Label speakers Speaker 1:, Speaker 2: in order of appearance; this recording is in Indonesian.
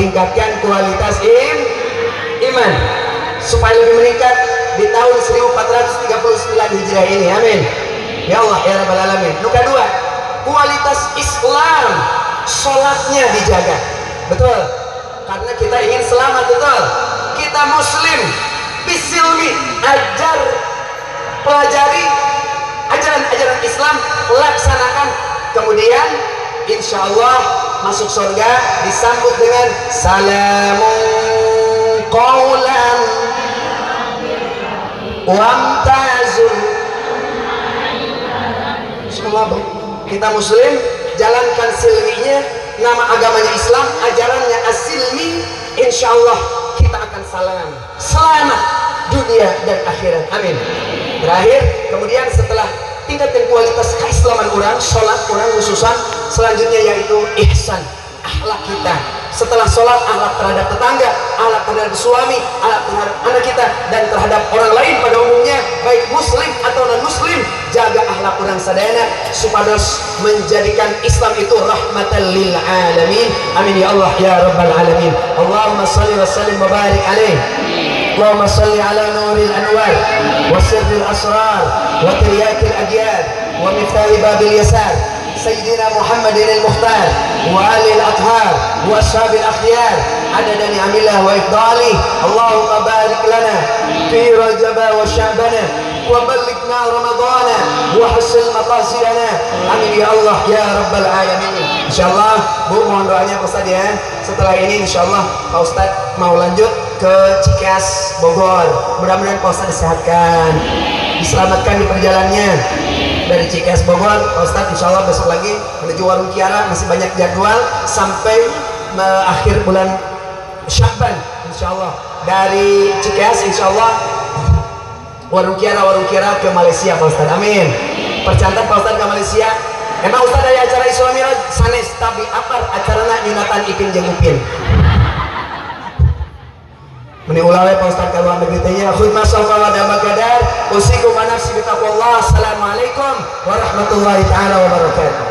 Speaker 1: tingkatkan kualitas iman supaya lebih meningkat di tahun 1439 Hijriah ini. Amin ya Allah ya Rabbal Alamin. Yang kedua, kualitas Islam, sholatnya dijaga. Betul, karena kita ingin selamat. Betul, kita muslim bisilmi, ajar, pelajari ajaran-ajaran Islam, laksanakan, kemudian insya Allah masuk surga disambut dengan salamun qawlan wamtazul. Kita muslim, jalankan silminya, nama agamanya Islam, ajarannya as-silmi, insya Allah kita akan selamat dunia dan akhirat. Amin. Terakhir, kemudian setelah tingkatkan kualitas keislaman orang, sholat orang khususan, selanjutnya yaitu ihsan, akhlak kita. Setelah sholat, akhlak terhadap tetangga, akhlak terhadap suami, akhlak terhadap anak kita, dan terhadap orang lain pada umumnya, baik muslim atau non muslim. Jaga akhlak orang sadayana supados menjadikan Islam itu rahmatan lil alamin. Amin ya Allah ya Rabbal Alamin. Allahumma salli wa sallim wa barik alaih. Allahumma salli ala nuril anwar wa sirril asrar wa tiryakil adyar wa miftahi babil yasar Sayyidina Muhammadin al-Mukhtar wa alil athhar wa ashabil akhyar adada ni'amillah wa ifdalih. Allahumma barik lana fi rajaba wa sya'bana wa ballighna ramadana wa hasil maqasidana. Amin ya Allah ya Rabbal Alamin. Insyaallah Bu, mohon doanya Pak Ustaz ya. Setelah ini insyaallah Pak Ustaz mau lanjut ke Cikeas Bogor. Mudah-mudahan Pak Ustaz disehatkan, diselamatkan di perjalanannya dari Cikeas Bogor. Pak Ustaz insyaallah besok lagi menuju Warung Kiara, masih banyak jadwal sampai akhir bulan Sya'ban insyaallah. Dari Cikeas insyaallah Warung Kiara ke Malaysia Pak Ustaz. Amin. Percantan Pak Ustaz ke Malaysia. Emang Ustaz ada acara Isra Mi'raj sanes, tapi apar acarana nyunatan Ipin jeung Upin. Meni ulah we Pak Ustaz ka luar negeri teh nya. Khutbah safa wa dama kadar. Usikum wa nafsi bi taqwallah. Assalamualaikum warahmatullahi taala wabarakatuh.